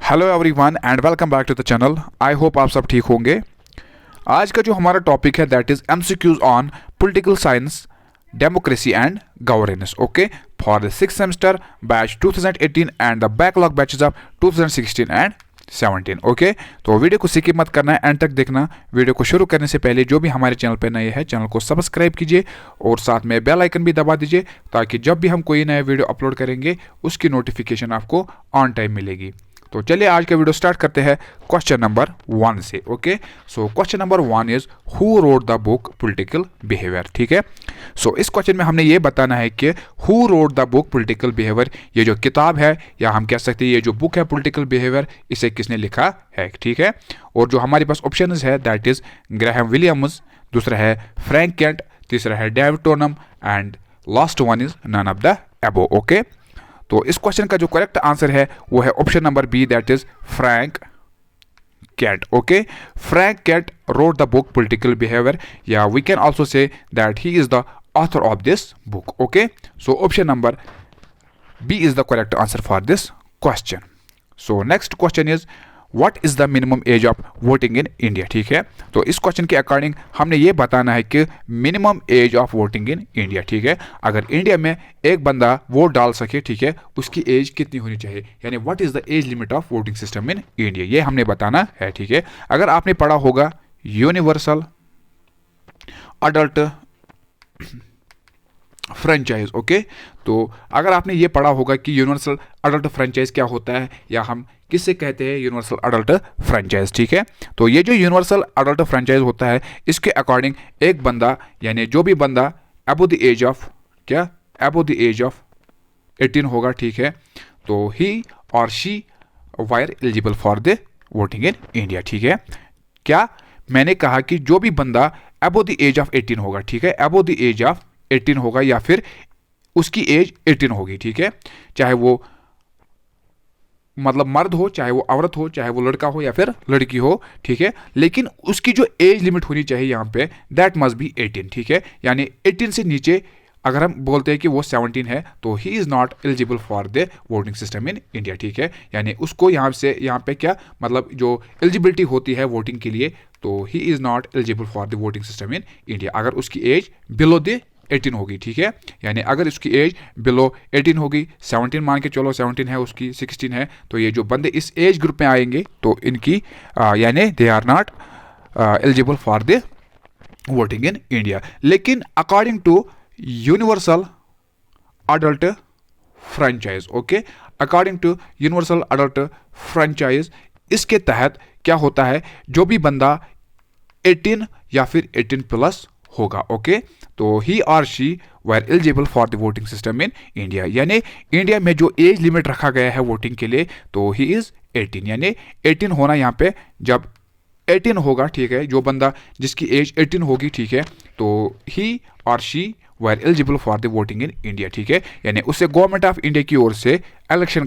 Hello everyone and welcome back to the channel. I hope आप सब ठीक होंगे। आज का जो हमारा टॉपिक है that is MCQs on political science, democracy and governance. Okay, for the six semester batch 2018 and the backlog batches of 2016 and 17। Okay, तो वीडियो को स्किप मत करना है, एंड तक देखना। वीडियो को शुरू करने से पहले जो भी हमारे चैनल पर नए हैं, चैनल को सब्सक्राइब कीजिए और साथ में बेल आइकन भी दबा दीजिए ताकि जब भी हम कोई नया वीडियो अपलोड करेंगे उसकी नोटिफिकेशन आपको ऑन टाइम मिलेगी। तो चलिए आज का वीडियो स्टार्ट करते हैं क्वेश्चन नंबर 1 से। Okay, so question number 1 is who wrote the book political behaviour. ठीक है, सो इस क्वेश्चन में हमने ये बताना है कि who wrote the book political behaviour, ये जो किताब है या हम कह सकते हैं ये जो बुक है पॉलिटिकल बिहेवियर, इसे किसने लिखा है। ठीक है, और जो हमारे पास ऑप्शन है दैट इज ग्राहम विलियम्स, दूसरा है फ्रैंक केंट, तीसरा है डेविड टोनम and last one is none of the above. Okay, तो इस क्वेश्चन का जो करेक्ट आंसर है वो है option number B that is Frank Kent. Okay, Frank Kent wrote the book political behaviour, या we can also say that he is the author of this book. Okay, so option number B is the correct answer for this question. So next question is what is the minimum age of voting in India. ठीक है, तो इस question के according हमने ये बताना है कि minimum age of voting in India. ठीक है, अगर इंडिया में एक बंदा वोट डाल सके, ठीक है, उसकी एज कितनी होनी चाहिए, यानी what is the age limit of voting system in India, ये हमने बताना है। ठीक है, अगर आपने पढ़ा होगा यूनिवर्सल अडल्ट फ्रेंचाइज, ओके, तो अगर आपने ये पढ़ा होगा कि यूनिवर्सल अडल्ट फ्रेंचाइज क्या होता है, या हम किससे कहते हैं यूनिवर्सल अडल्ट फ्रेंचाइज। ठीक है, तो ये जो यूनिवर्सल अडल्ट फ्रेंचाइज होता है, इसके अकॉर्डिंग एक बंदा यानी जो भी बंदा अबव द एज ऑफ क्या अबव द एज ऑफ 18 होगा, ठीक है, तो ही और she wire eligible for the voting in India. ठीक है, क्या मैंने कहा कि जो भी बंदा अबव द एज ऑफ 18 होगा, ठीक है, अबव द एज ऑफ 18 होगा या फिर उसकी एज 18 होगी, ठीक है, चाहे वो मतलब मर्द हो, चाहे वो औरत हो, चाहे वो लड़का हो या फिर लड़की हो, ठीक है, लेकिन उसकी जो एज लिमिट होनी चाहिए यहाँ पे दैट मस्ट बी 18। ठीक है, यानी 18 से नीचे अगर हम बोलते हैं कि वो 17 है तो he is not eligible for the voting system in India. ठीक है, यानी उसको यहाँ पे क्या मतलब जो एलिजिबिलिटी होती है वोटिंग के लिए, तो he is not eligible for the voting system in India अगर उसकी एज बिलो द 18 होगी। ठीक है, यानी अगर उसकी एज बिलो 18 होगी, 17 मान के चलो, 17 है उसकी, 16 है, तो ये जो बंदे इस एज ग्रुप में आएंगे तो इनकी यानी they are not eligible for the voting in India. लेकिन according to universal adult franchise, okay, according to universal adult franchise, इसके तहत क्या होता है, जो भी बंदा 18 या फिर 18 प्लस होगा, ओके, तो ही और she were eligible for the voting system in India. यानी इंडिया में जो एज लिमिट रखा गया है वोटिंग के लिए, तो ही इज 18, यानी 18 होना यहाँ पे जब 18 होगा, ठीक है, जो बंदा जिसकी एज 18 होगी, ठीक है, तो ही और she were eligible for the voting in India. ठीक है, यानी उससे गवर्नमेंट ऑफ इंडिया की ओर से इलेक्शन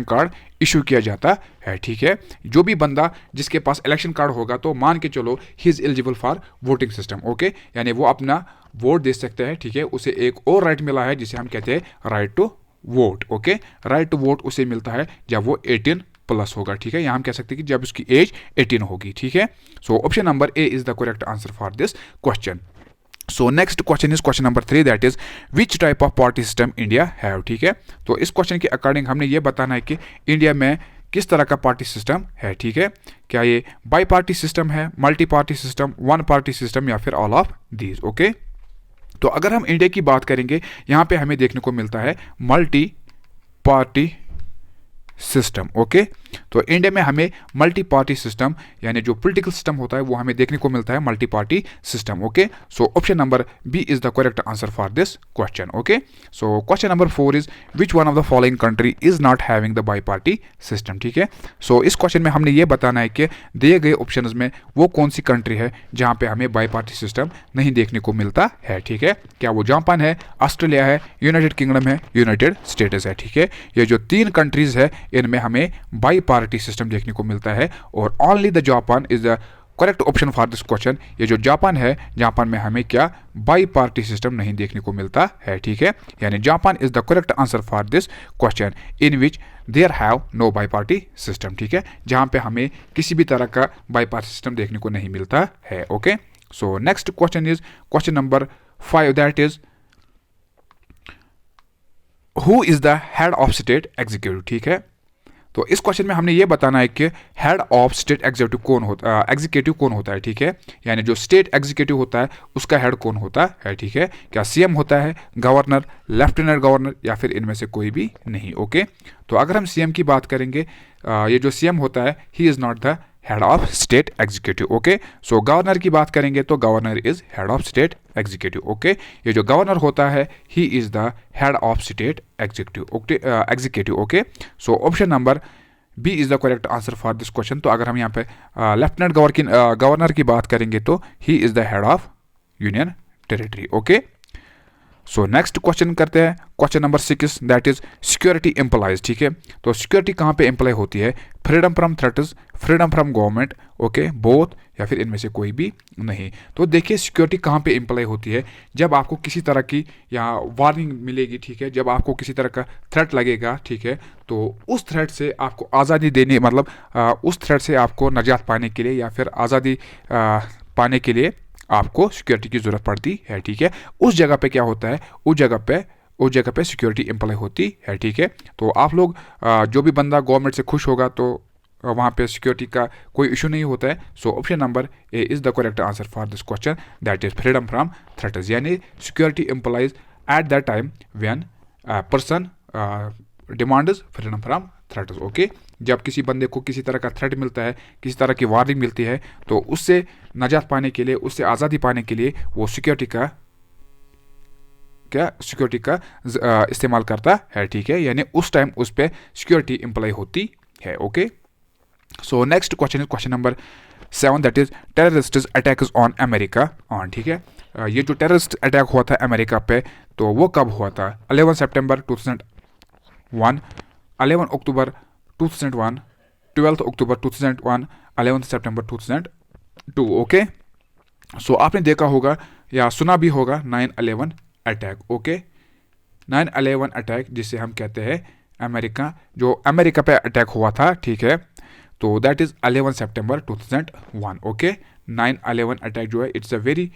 कार्ड इशू किया जाता है। ठीक है, जो भी बंदा जिसके पास इलेक्शन कार्ड होगा तो मान के चलो he is eligible for voting system. Okay, यानी वो अपना वोट दे सकते हैं। ठीक है, उसे एक और राइट मिला है जिसे हम कहते हैं right to vote. Okay, right to vote उसे मिलता है जब वो 18 प्लस होगा। ठीक है, यहाँ हम कह सकते हैं कि जब उसकी एज 18 होगी। ठीक है, so option number A is the correct answer for this question. So next question is question number 3 that is which type of party system India have. ठीक है, तो इस क्वेश्चन के अकॉर्डिंग हमने ये बताना है कि इंडिया में किस तरह का पार्टी सिस्टम है। ठीक है, क्या ये बाई पार्टी सिस्टम है, multi party system, one party system, या फिर ऑल ऑफ दीज। ओके, तो अगर हम इंडिया की बात करेंगे, यहाँ पे हमें देखने को मिलता है मल्टी पार्टी सिस्टम। ओके, तो इंडिया में हमें मल्टी पार्टी सिस्टम यानी जो पॉलिटिकल सिस्टम होता है वो हमें देखने को मिलता है multi party system. Okay, so option number B is the correct answer for this question. Okay, so question number 4 is which one of the following country is not having the bi party system. ठीक है, सो इस question में हमने ये बताना है कि दिए गए ऑप्शन में वो कौन सी कंट्री है जहाँ पे हमें बाई पार्टी सिस्टम नहीं देखने को मिलता है। ठीक है, क्या वो जापान है, ऑस्ट्रेलिया है, यूनाइटेड किंगडम है, यूनाइटेड स्टेट्स है। ठीक है, ये जो 3 कंट्रीज है इनमें हमें बाई पार्टी सिस्टम देखने को मिलता है, और only the Japan is the correct option for this question ये जो जापान है, जापान में हमें क्या बाई पार्टी सिस्टम नहीं देखने को मिलता है, ठीक है। यानी Japan is the correct answer for this question in which there have no bi party system, ठीक है, जहाँ पे हमें किसी भी तरह का बाई पार्टी सिस्टम देखने को नहीं मिलता है। Okay, so next question is question number 5, that is who is the head of state executive, ठीक है। तो इस क्वेश्चन में हमने ये बताना है कि हेड ऑफ स्टेट एग्जीक्यूटिव कौन होता है, ठीक है। यानी जो स्टेट एग्जीक्यूटिव होता है उसका हेड कौन होता है, ठीक है। क्या सीएम होता है, गवर्नर, लेफ्टिनेंट गवर्नर, या फिर इनमें से कोई भी नहीं। ओके, तो अगर हम सीएम की बात करेंगे, ये जो सीएम होता है he is not the head of state executive. Okay, so governor की बात करेंगे तो governor is head of state executive. Okay, ये जो गवर्नर होता है he is the head of state executive. Okay, so option number B is the correct answer for this question. तो अगर हम यहाँ पे लेफ्टिनेंट गवर्नर की बात करेंगे तो ही is the head of union territory. Okay, so next question करते हैं, question number 6, that is security employees, ठीक है। तो सिक्योरिटी कहाँ पे एम्प्लॉय होती है, freedom from threats, freedom from government, okay, both, या फिर इनमें से कोई भी नहीं। तो देखिए सिक्योरिटी कहाँ पे एम्प्लॉय होती है, जब आपको किसी तरह की यहाँ वार्निंग मिलेगी, ठीक है, जब आपको किसी तरह का थ्रेट लगेगा, ठीक है, तो उस थ्रेट से आपको आज़ादी देने, मतलब उस थ्रेट से आपको निजात पाने के लिए या फिर आज़ादी पाने के लिए आपको सिक्योरिटी की ज़रूरत पड़ती है, ठीक है। उस जगह पे क्या होता है, उस जगह पे सिक्योरिटी एम्प्लॉय होती है, ठीक है। तो आप लोग जो भी बंदा गवर्नमेंट से खुश होगा तो वहाँ पे सिक्योरिटी का कोई इशू नहीं होता है। So option number A is the correct answer for this question, that is freedom from threats. यानी security employs at that time when person demands freedom from threats. Okay, जब किसी बंदे को किसी तरह का थ्रेट मिलता है, किसी तरह की वार्निंग मिलती है, तो उससे निजात पाने के लिए, उससे आज़ादी पाने के लिए वो सिक्योरिटी का इस्तेमाल करता है, ठीक है। यानी उस टाइम उस पर सिक्योरिटी एम्प्लॉय होती है। Okay, so next question is question number 7, that is terrorist attacks on America on, ठीक है। ये जो टेररिस्ट अटैक हुआ था अमेरिका पे, तो वो कब हुआ था, 11 सितंबर 2001, 11 अक्टूबर 2001, 12 अक्टूबर 2001, 11 सितंबर 2002। ओके, सो आपने देखा होगा या सुना भी होगा 9/11 अटैक। ओके, 9/11 अटैक जिसे हम कहते हैं अमेरिका पे अटैक हुआ था, ठीक है। तो that is 11 September 2001। Okay, 9/11 attack जो है it's a very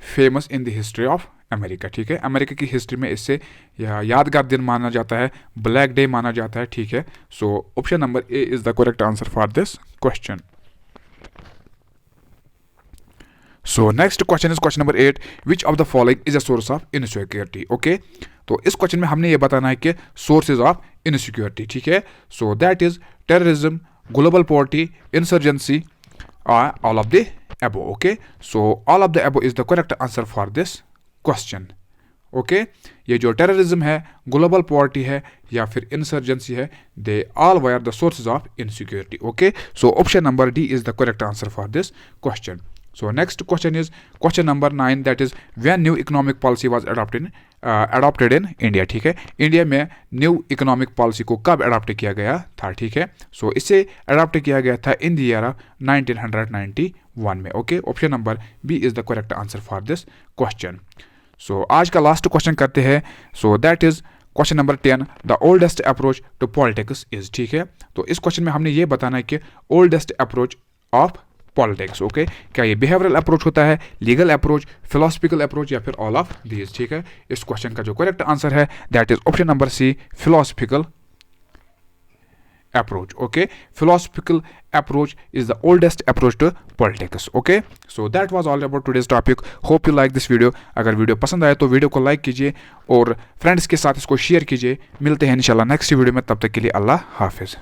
famous in the history of America, ठीक है। अमेरिका की हिस्ट्री में इससे यादगार दिन माना जाता है, ब्लैक डे माना जाता है, ठीक है। So option number A is the correct answer for this question. So next question is question number 8, which of the following is a source of insecurity. Okay, तो इस क्वेश्चन में हमने ये बताना है कि सोर्सेज ऑफ इनसिक्योरिटी, ठीक है। सो that is terrorism, global poverty, insurgency, all of the above. Okay, so all of the above is the correct answer for this question. Okay, ये जो टेररिज्म है, ग्लोबल पॉवर्टी है या फिर इंसर्जेंसी है, they all were the sources of insecurity. Okay, so option number D is the correct answer for this question. So next question is question number 9, that is when new economic policy was adopted in India, ठीक है। India में new economic policy को कब adopt किया गया था, ठीक है। सो इसे अडॉप्ट किया गया था इन द ईयर ऑफ 1991 में। Okay, option number B is the correct answer for this question. So आज का लास्ट क्वेश्चन करते हैं। So that is question number 10, the oldest approach to politics is, ठीक है। तो इस क्वेश्चन में हमने ये बताना है कि oldest approach of politics. Okay, क्या ये बिहेवियरल अप्रोच होता है, लीगल अप्रोच, फिलोसफिकल अप्रोच, या फिर ऑल ऑफ दीज, ठीक है। इस क्वेश्चन का जो करेक्ट आंसर है that is option number C, philosophical approach. Okay, philosophical approach is the oldest approach to politics. Okay, so that was all about today's topic. Hope you like this video. अगर video पसंद आए तो video को like कीजिए और friends के साथ इसको शेयर कीजिए। मिलते हैं इंशाल्लाह नेक्स्ट वीडियो में, तब तक के लिए अल्लाह हाफिज।